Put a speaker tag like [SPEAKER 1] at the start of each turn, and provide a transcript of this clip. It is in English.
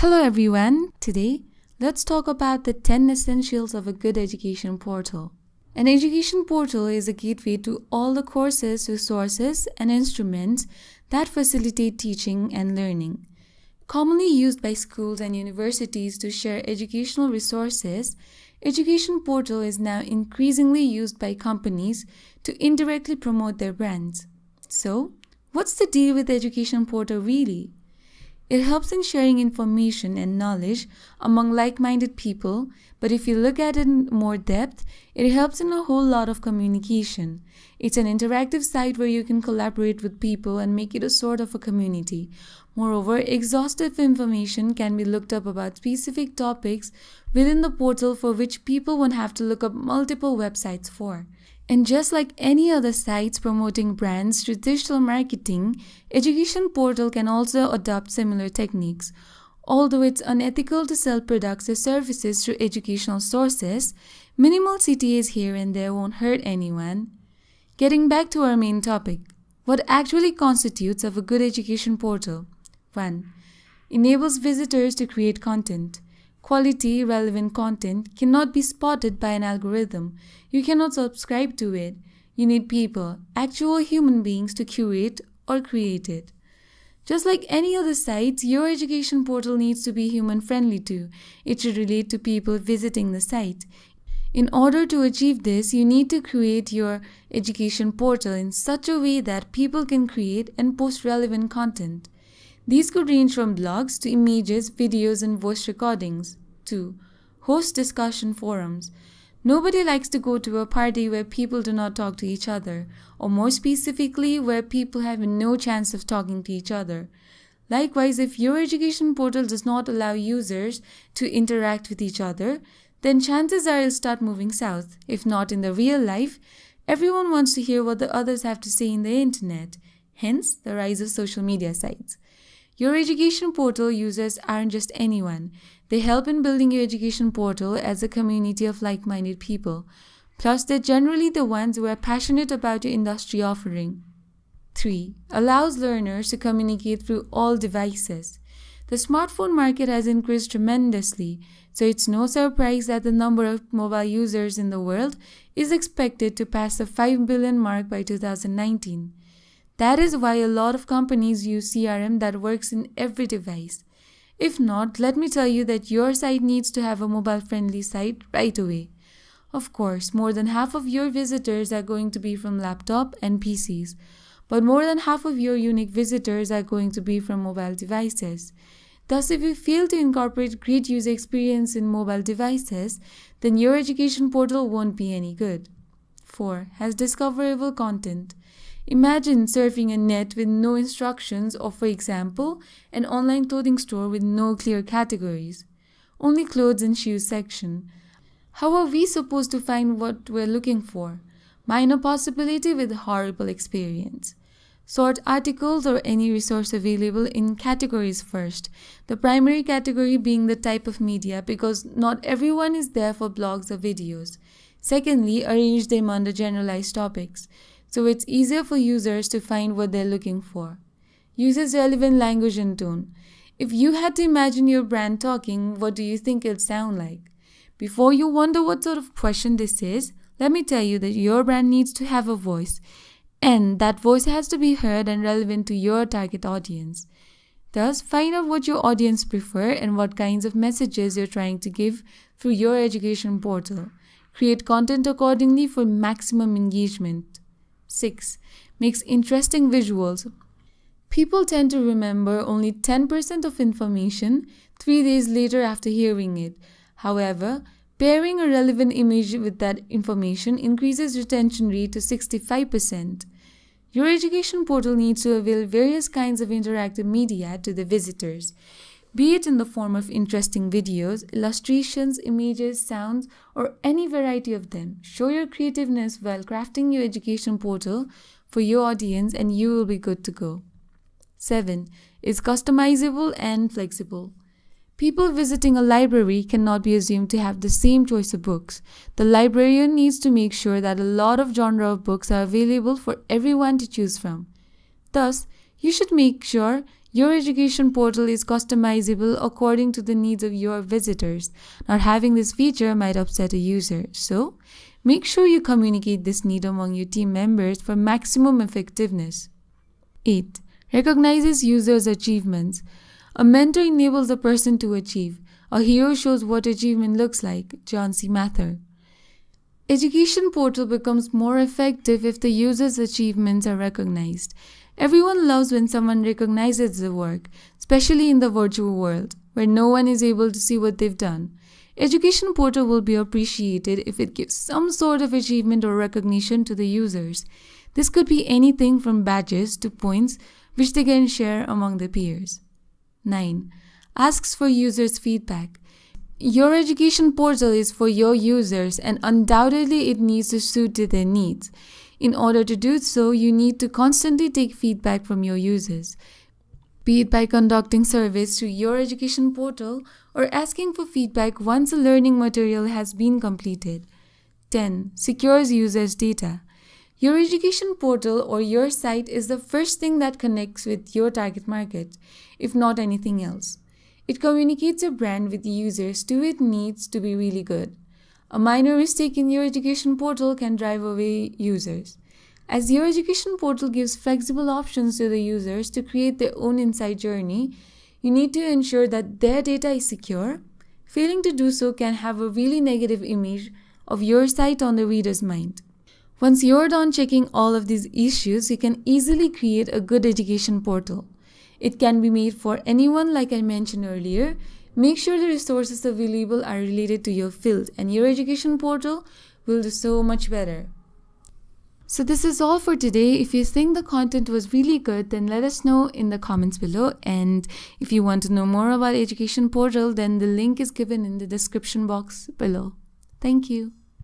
[SPEAKER 1] Hello everyone. Today, let's talk about the 10 essentials of a good education portal. An education portal is a gateway to all the courses, resources, and instruments that facilitate teaching and learning. Commonly used by schools and universities to share educational resources, Education Portal is now increasingly used by companies to indirectly promote their brands. So, what's the deal with Education Portal really? It helps in sharing information and knowledge among like-minded people, but if you look at it in more depth, it helps in a whole lot of communication. It's an interactive site where you can collaborate with people and make it a sort of a community. Moreover, exhaustive information can be looked up about specific topics within the portal for which people won't have to look up multiple websites for. And just like any other sites promoting brands through digital marketing, Education Portal can also adopt similar techniques. Although it's unethical to sell products or services through educational sources, minimal CTAs here and there won't hurt anyone. Getting back to our main topic, what actually constitutes of a good education portal? 1. Enables visitors to create content. Quality, relevant content cannot be spotted by an algorithm. You cannot subscribe to it. You need people, actual human beings to curate or create it. Just like any other site, your education portal needs to be human-friendly too. It should relate to people visiting the site. In order to achieve this, you need to create your education portal in such a way that people can create and post relevant content. These could range from blogs to images, videos, and voice recordings. 2. Host discussion forums. Nobody likes to go to a party where people do not talk to each other, or more specifically, where people have no chance of talking to each other. Likewise, if your education portal does not allow users to interact with each other, then chances are it'll start moving south. If not in the real life, everyone wants to hear what the others have to say in the internet. Hence, the rise of social media sites. Your education portal users aren't just anyone. They help in building your education portal as a community of like-minded people. Plus, they're generally the ones who are passionate about your industry offering. 3. Allows learners to communicate through all devices. The smartphone market has increased tremendously, so it's no surprise that the number of mobile users in the world is expected to pass the 5 billion mark by 2019. That is why a lot of companies use CRM that works in every device. If not, let me tell you that your site needs to have a mobile-friendly site right away. Of course, more than half of your visitors are going to be from laptop and PCs, but more than half of your unique visitors are going to be from mobile devices. Thus, if you fail to incorporate great user experience in mobile devices, then your education portal won't be any good. 4. Has discoverable content. Imagine surfing a net with no instructions or, for example, an online clothing store with no clear categories. Only clothes and shoes section. How are we supposed to find what we're looking for? Minor possibility with horrible experience. Sort articles or any resource available in categories first. The primary category being the type of media because not everyone is there for blogs or videos. Secondly, arrange them under generalized topics, so it's easier for users to find what they're looking for. Uses relevant language and tone. If you had to imagine your brand talking, what do you think it'll sound like? Before you wonder what sort of question this is, let me tell you that your brand needs to have a voice, and that voice has to be heard and relevant to your target audience. Thus, find out what your audience prefer and what kinds of messages you're trying to give through your education portal. Create content accordingly for maximum engagement. 6. Makes interesting visuals. People tend to remember only 10% of information 3 days later after hearing it. However, pairing a relevant image with that information increases retention rate to 65%. Your education portal needs to avail various kinds of interactive media to the visitors, be it in the form of interesting videos, illustrations, images, sounds, or any variety of them. Show your creativeness while crafting your education portal for your audience and you will be good to go. 7. Is customizable and flexible. People visiting a library cannot be assumed to have the same choice of books. The librarian needs to make sure that a lot of genre of books are available for everyone to choose from. Thus, you should make sure Your education portal is customizable according to the needs of your visitors. Not having this feature might upset a user. So, make sure you communicate this need among your team members for maximum effectiveness. 8. Recognizes users' achievements. A mentor enables a person to achieve. A hero shows what achievement looks like. John C. Mather. Education portal becomes more effective if the user's achievements are recognized. Everyone loves when someone recognizes the work, especially in the virtual world, where no one is able to see what they've done. Education portal will be appreciated if it gives some sort of achievement or recognition to the users. This could be anything from badges to points which they can share among their peers. 9. Asks for users' feedback. Your education portal is for your users and undoubtedly it needs to suit to their needs. In order to do so, you need to constantly take feedback from your users, be it by conducting surveys through your education portal or asking for feedback once a learning material has been completed. 10. Secures users' data. Your education portal or your site is the first thing that connects with your target market, if not anything else. It communicates your brand with users to it needs to be really good. A minor mistake in your education portal can drive away users. As your education portal gives flexible options to the users to create their own inside journey, you need to ensure that their data is secure. Failing to do so can have a really negative image of your site on the reader's mind. Once you're done checking all of these issues, you can easily create a good education portal. It can be made for anyone like I mentioned earlier. Make sure the resources available are related to your field and your education portal will do so much better. So this is all for today. If you think the content was really good, then let us know in the comments below. And if you want to know more about education portal, then the link is given in the description box below. Thank you.